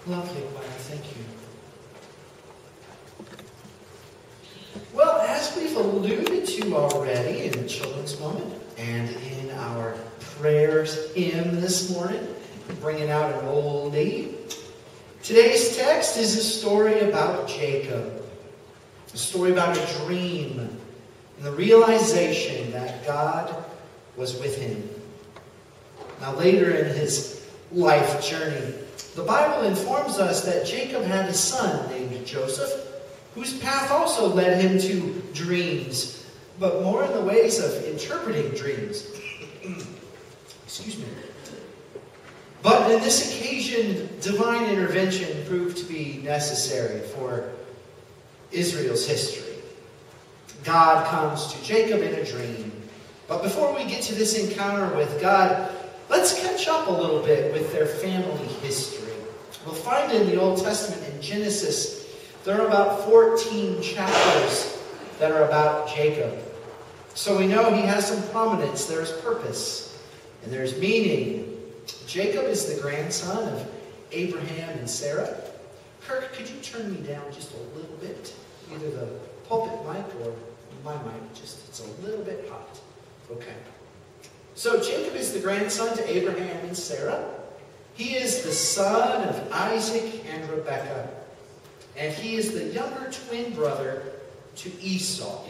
Lovely, choir. Thank you. Well, as we've alluded to already in the children's moment and in our prayers hymn this morning, bringing out an oldie, today's text is a story about Jacob. A story about a dream and the realization that God was with him. Now, later in his life journey, the Bible informs us that Jacob had a son named Joseph, whose path also led him to dreams, but more in the ways of interpreting dreams. Excuse me. But in this occasion, divine intervention proved to be necessary for Israel's history. God comes to Jacob in a dream. But before we get to this encounter with God, let's catch up a little bit with their family history. We'll find in the Old Testament in Genesis, there are about 14 chapters that are about Jacob. So we know he has some prominence, there's purpose, and there's meaning. Jacob is the grandson of Abraham and Sarah. Kirk, could you turn me down just a little bit? Either the pulpit mic or my mic, it's a little bit hot. Okay. So Jacob is the grandson to Abraham and Sarah. He is the son of Isaac and Rebekah. And he is the younger twin brother to Esau.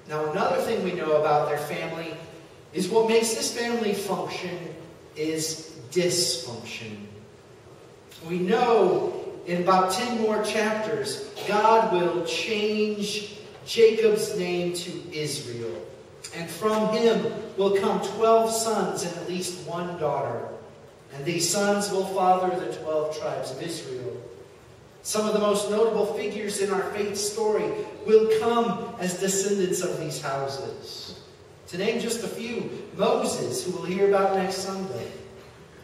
Now, another thing we know about their family is what makes this family function is dysfunction. We know in about 10 more chapters, God will change Jacob's name to Israel. And from him will come 12 sons and at least one daughter. And these sons will father the 12 tribes of Israel. Some of the most notable figures in our faith story will come as descendants of these houses. To name just a few, Moses, who we'll hear about next Sunday.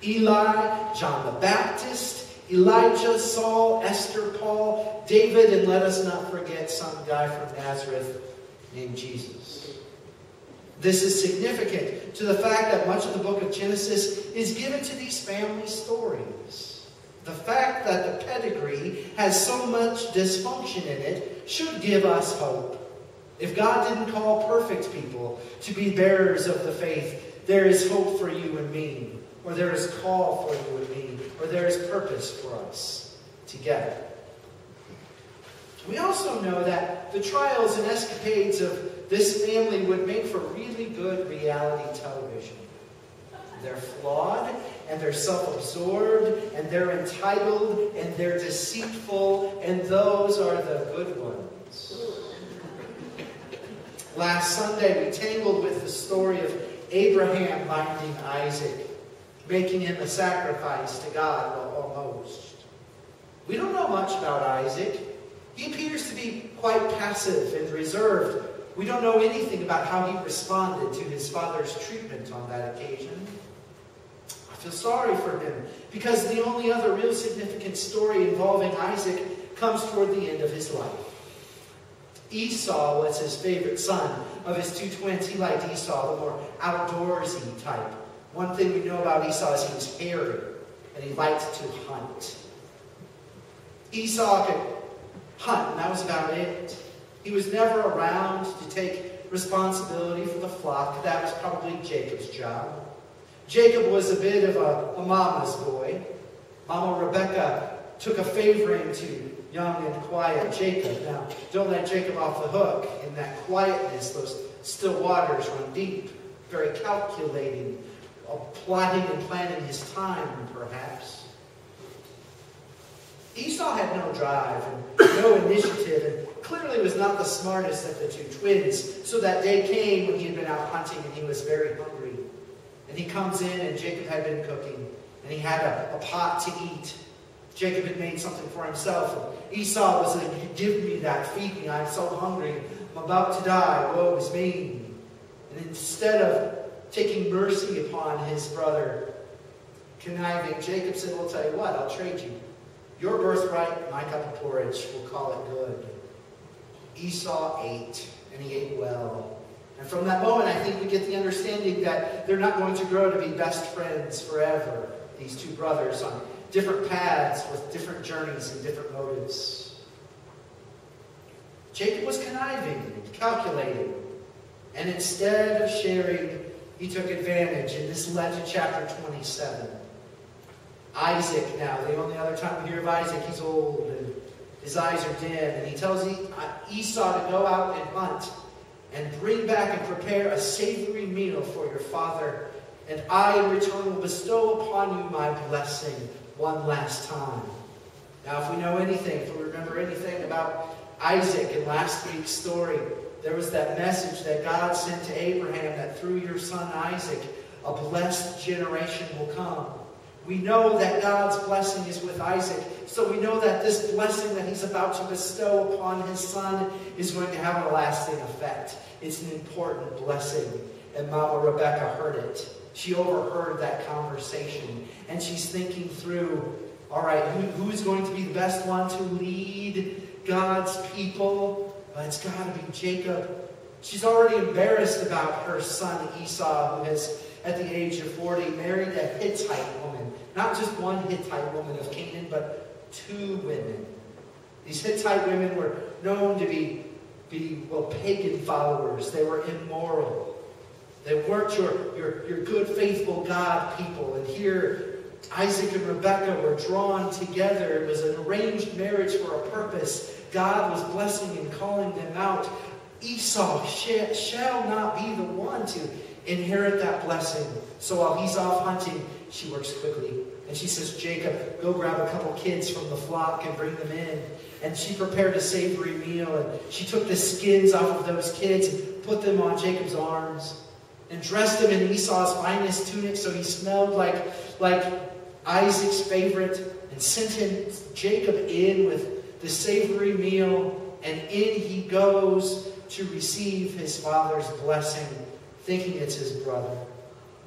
Eli, John the Baptist, Elijah, Saul, Esther, Paul, David, and let us not forget some guy from Nazareth named Jesus. This is significant to the fact that much of the book of Genesis is given to these family stories. The fact that the pedigree has so much dysfunction in it should give us hope. If God didn't call perfect people to be bearers of the faith, there is hope for you and me, or there is call for you and me, or there is purpose for us together. We also know that the trials and escapades of this family would make for really good reality television. They're flawed, and they're self-absorbed, and they're entitled, and they're deceitful, and those are the good ones. Last Sunday, we tangled with the story of Abraham binding Isaac, making him a sacrifice to God, well, almost. We don't know much about Isaac. He appears to be quite passive and reserved. We don't know anything about how he responded to his father's treatment on that occasion. I feel sorry for him because the only other real significant story involving Isaac comes toward the end of his life. Esau was his favorite son. Of his two twins, he liked Esau, the more outdoorsy type. One thing we know about Esau is he was hairy, and he liked to hunt. Esau could hunt, and that was about it. He was never around to take responsibility for the flock. That was probably Jacob's job. Jacob was a bit of a mama's boy. Mama Rebekah took a favoring to young and quiet Jacob. Now, don't let Jacob off the hook. In that quietness, those still waters run deep. Very calculating, plotting and planning his time, perhaps. Esau had no drive and no initiative, and clearly was not the smartest of the two twins. So that day came when he had been out hunting and he was very hungry. And he comes in and Jacob had been cooking, and he had a pot to eat. Jacob had made something for himself. And Esau was like, give me that, feed me, I'm so hungry. I'm about to die, woe is me. And instead of taking mercy upon his brother, conniving, Jacob said, well, I'll tell you what, I'll trade you. Your birthright, my cup of porridge, we'll call it good. Esau ate, and he ate well. And from that moment, I think we get the understanding that they're not going to grow to be best friends forever, these two brothers. On different paths with different journeys and different motives. Jacob was conniving and calculating, and instead of sharing, he took advantage, and this led to chapter 27. Isaac now, the only other time we hear of Isaac, he's old and his eyes are dim, and he tells Esau to go out and hunt and bring back and prepare a savory meal for your father, and I in return will bestow upon you my blessing one last time. Now, if we know anything, if we remember anything about Isaac in last week's story, there was that message that God sent to Abraham that through your son Isaac, a blessed generation will come. We know that God's blessing is with Isaac, so we know that this blessing that he's about to bestow upon his son is going to have a lasting effect. It's an important blessing. And Mama Rebecca heard it. She overheard that conversation. And she's thinking through, all right, who's going to be the best one to lead God's people? Well, it's got to be Jacob. She's already embarrassed about her son Esau, who has, at the age of 40, married a Hittite woman. Not just one Hittite woman of Canaan, but 2 women. These Hittite women were known to be pagan followers. They were immoral. They weren't your good, faithful God people. And here, Isaac and Rebekah were drawn together. It was an arranged marriage for a purpose. God was blessing and calling them out. Esau shall not be the one to inherit that blessing. So while he's off hunting, she works quickly. And she says, Jacob, go grab a couple kids from the flock and bring them in. And she prepared a savory meal. And she took the skins off of those kids and put them on Jacob's arms. And dressed him in Esau's finest tunic so he smelled like Isaac's favorite. And sent him, Jacob, in with the savory meal. And in he goes to receive his father's blessing, thinking it's his brother.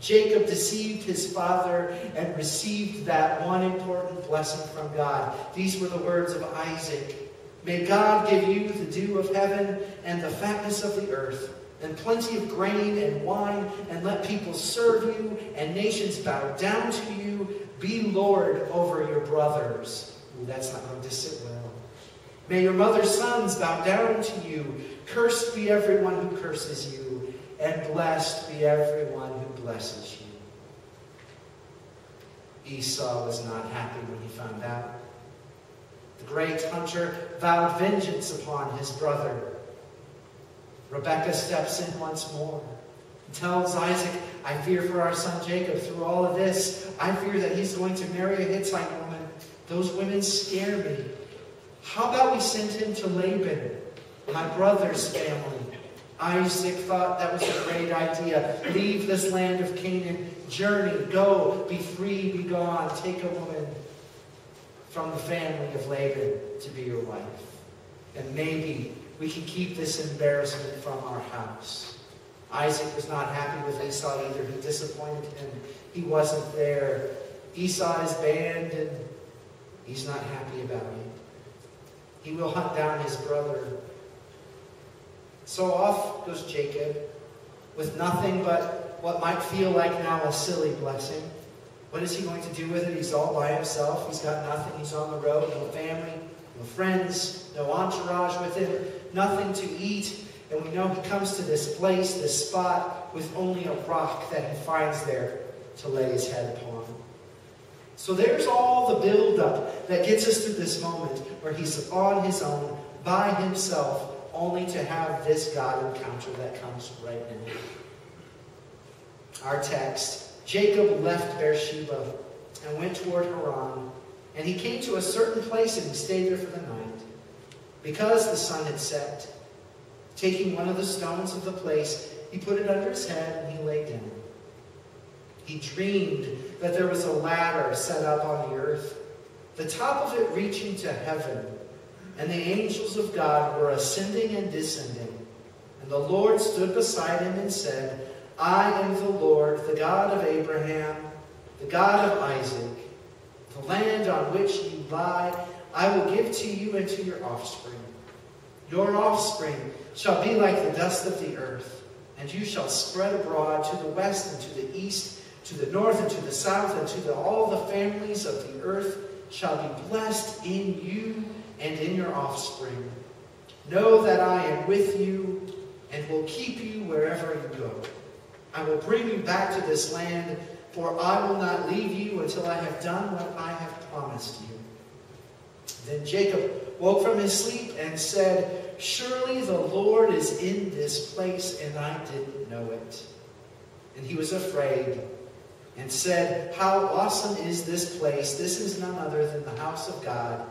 Jacob deceived his father and received that one important blessing from God. These were the words of Isaac. May God give you the dew of heaven and the fatness of the earth, and plenty of grain and wine, and let people serve you, and nations bow down to you. Be Lord over your brothers. Ooh, that's not going to sit well. May your mother's sons bow down to you. Cursed be everyone who curses you, and blessed be everyone who blesses you. Esau was not happy when he found out. The great hunter vowed vengeance upon his brother. Rebekah steps in once more and tells Isaac, I fear for our son Jacob through all of this. I fear that he's going to marry a Hittite woman. Those women scare me. How about we send him to Laban, my brother's family? Isaac thought that was a great idea. Leave this land of Canaan, journey, go, be free, be gone. Take a woman from the family of Laban to be your wife. And maybe we can keep this embarrassment from our house. Isaac was not happy with Esau either. He disappointed him. He wasn't there. Esau is banned, and he's not happy about it. He will hunt down his brother. So off goes Jacob with nothing but what might feel like now a silly blessing. What is he going to do with it? He's all by himself. He's got nothing. He's on the road. No family, no friends, no entourage with him, nothing to eat. And we know he comes to this place, this spot, with only a rock that he finds there to lay his head upon. So there's all the build-up that gets us to this moment where he's on his own, by himself, only to have this God encounter that comes right now. Our text, Jacob left Beersheba and went toward Haran, and he came to a certain place and he stayed there for the night, because the sun had set. Taking one of the stones of the place, he put it under his head and he lay down. He dreamed that there was a ladder set up on the earth, the top of it reaching to heaven, and the angels of God were ascending and descending. And the Lord stood beside him and said, I am the Lord, the God of Abraham, the God of Isaac. The land on which you lie, I will give to you and to your offspring. Your offspring shall be like the dust of the earth, and you shall spread abroad to the west and to the east, to the north and to the south, and to all the families of the earth shall be blessed in you and in your offspring. Know that I am with you and will keep you wherever you go. I will bring you back to this land, for I will not leave you until I have done what I have promised you. Then Jacob woke from his sleep and said, surely the Lord is in this place, and I didn't know it. And he was afraid and said, how awesome is this place! This is none other than the house of God,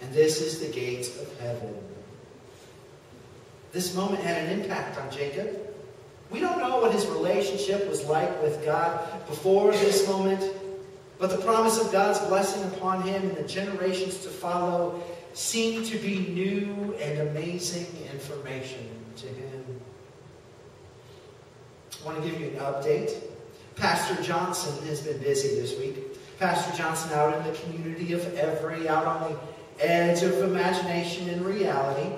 and this is the gates of heaven. This moment had an impact on Jacob. We don't know what his relationship was like with God before this moment, but the promise of God's blessing upon him and the generations to follow seemed to be new and amazing information to him. I want to give you an update. Pastor Johnson has been busy this week. Pastor Johnson out in the community of Every, out on the edge of imagination and reality.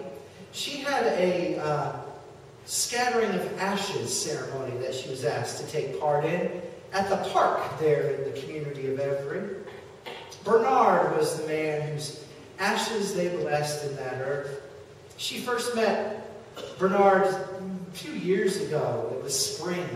She had a scattering of ashes ceremony that she was asked to take part in at the park there in the community of Every. Bernard was the man whose ashes they blessed in that earth. She first met Bernard a few years ago. It was spring.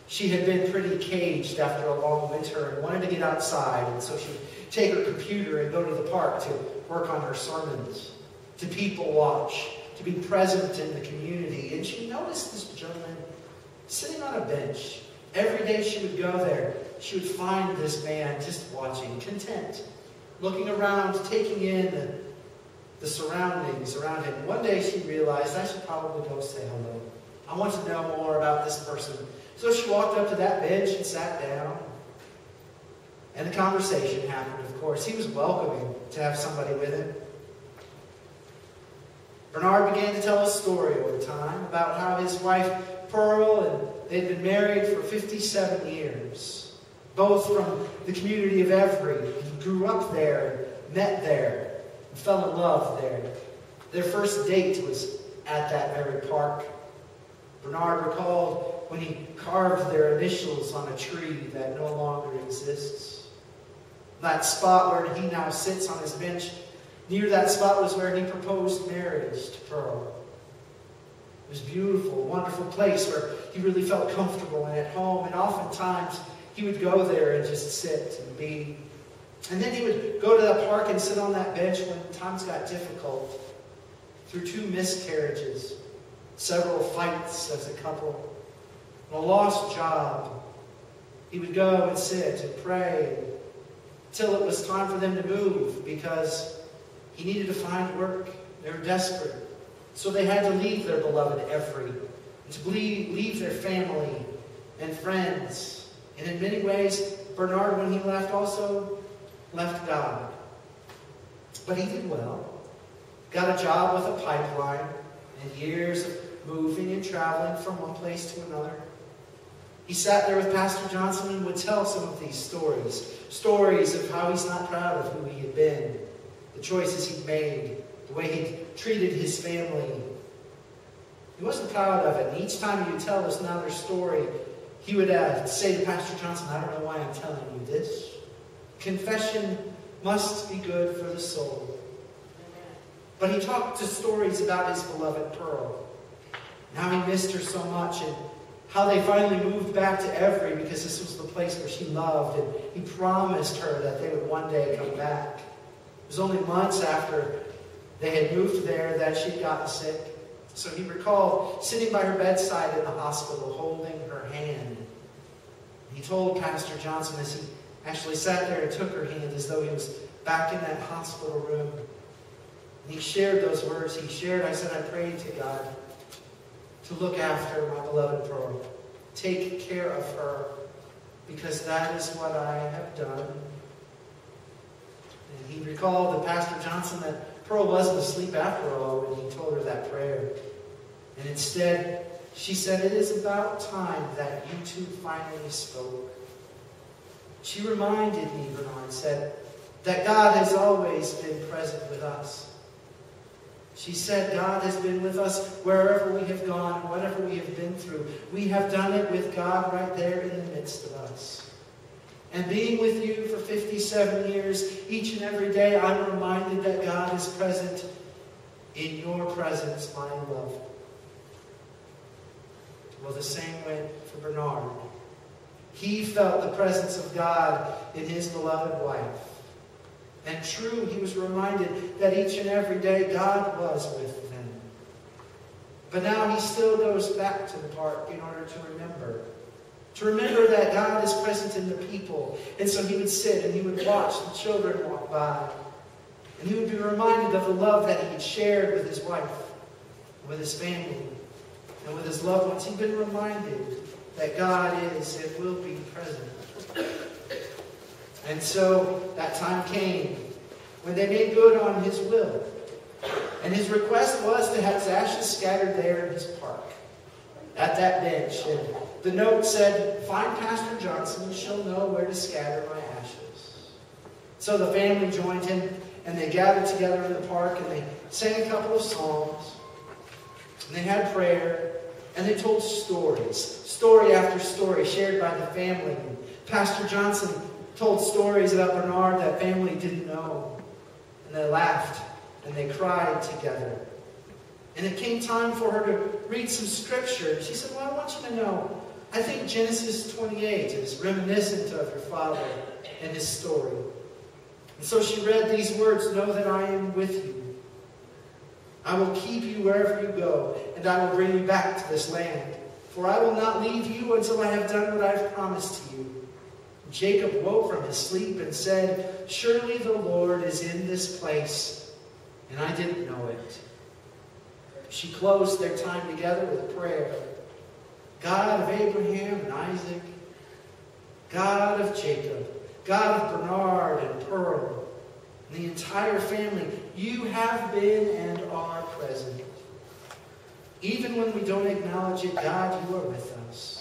She had been pretty caged after a long winter and wanted to get outside, and so she'd take her computer and go to the park to work on her sermons, to people watch, to be present in the community. And she noticed this gentleman sitting on a bench. Every day she would go there, she would find this man just watching, content, looking around, taking in the surroundings around him. One day she realized, I should probably go say hello. I want to know more about this person. So she walked up to that bench and sat down. And a conversation happened, of course. He was welcoming to have somebody with him. Bernard began to tell a story over time about how his wife, Pearl, and they'd been married for 57 years. Both from the community of Every. He grew up there, met there, and fell in love there. Their first date was at that very park. Bernard recalled when he carved their initials on a tree that no longer exists. That spot where he now sits on his bench, near that spot was where he proposed marriage to Pearl. It was a beautiful, wonderful place where he really felt comfortable and at home. And oftentimes he would go there and just sit and be. And then he would go to that park and sit on that bench when times got difficult. Through 2 miscarriages, several fights as a couple, and a lost job. He would go and sit and pray till it was time for them to move because he needed to find work. They were desperate. So they had to leave their beloved Every and to leave their family and friends. And in many ways, Bernard, when he left, also left God. But he did well. Got a job with a pipeline and years of moving and traveling from one place to another. He sat there with Pastor Johnson and would tell some of these stories. Stories of how he's not proud of who he had been, the choices he'd made, the way he'd treated his family. He wasn't proud of it. And each time he would tell us another story, he would say to Pastor Johnson, I don't know why I'm telling you this. Confession must be good for the soul. But he talked to stories about his beloved Pearl, and how he missed her so much, and how they finally moved back to Every because this was the place where she loved, and he promised her that they would one day come back. It was only months after they had moved there that she'd gotten sick. So he recalled sitting by her bedside in the hospital, holding her hand. He told Pastor Johnson as he actually sat there and took her hand as though he was back in that hospital room. And he shared those words. He shared, I said, I prayed to God to look after my beloved Pearl. Take care of her, because that is what I have done. And he recalled to Pastor Johnson that Pearl wasn't asleep after all when he told her that prayer. And instead, she said, it is about time that you two finally spoke. She reminded me, Bernard said, that God has always been present with us. She said, God has been with us wherever we have gone, whatever we have been through. We have done it with God right there in the midst of us. And being with you for 57 years, each and every day, I'm reminded that God is present in your presence, my love. Well, the same went for Bernard. He felt the presence of God in his beloved wife. And true, he was reminded that each and every day God was with them. But now he still goes back to the park in order to remember. To remember that God is present in the people. And so he would sit and he would watch the children walk by. And he would be reminded of the love that he had shared with his wife, with his family, and with his loved ones. He'd been reminded that God is and will be present. And so that time came when they made good on his will. And his request was to have his ashes scattered there in his park, at that bench. And the note said, "Find Pastor Johnson, and she'll know where to scatter my ashes." So the family joined him, and they gathered together in the park, and they sang a couple of songs, and they had prayer, and they told stories, story after story shared by the family. And Pastor Johnson told stories about Bernard that family didn't know, and they laughed, and they cried together. And it came time for her to read some scripture. She said, "Well, I want you to know, I think Genesis 28 is reminiscent of your father and his story." And so she read these words, "Know that I am with you. I will keep you wherever you go, and I will bring you back to this land. For I will not leave you until I have done what I have promised to you." Jacob woke from his sleep and said, "Surely the Lord is in this place, and I didn't know it." She closed their time together with prayer. "God of Abraham and Isaac, God of Jacob, God of Bernard and Pearl, and the entire family, you have been and are present. Even when we don't acknowledge it, God, you are with us.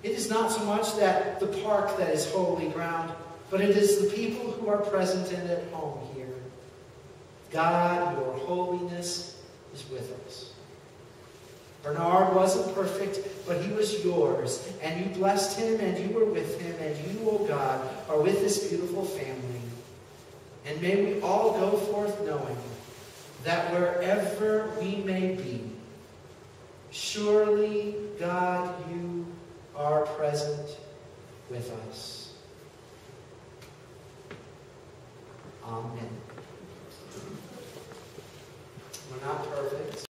It is not so much that the park that is holy ground, but it is the people who are present and at home here. God, your holiness is with us." Bernard wasn't perfect, but he was yours, and you blessed him, and you were with him, and you, O God, are with this beautiful family. And may we all go forth knowing that wherever we may be, surely, God, you are present with us. Amen.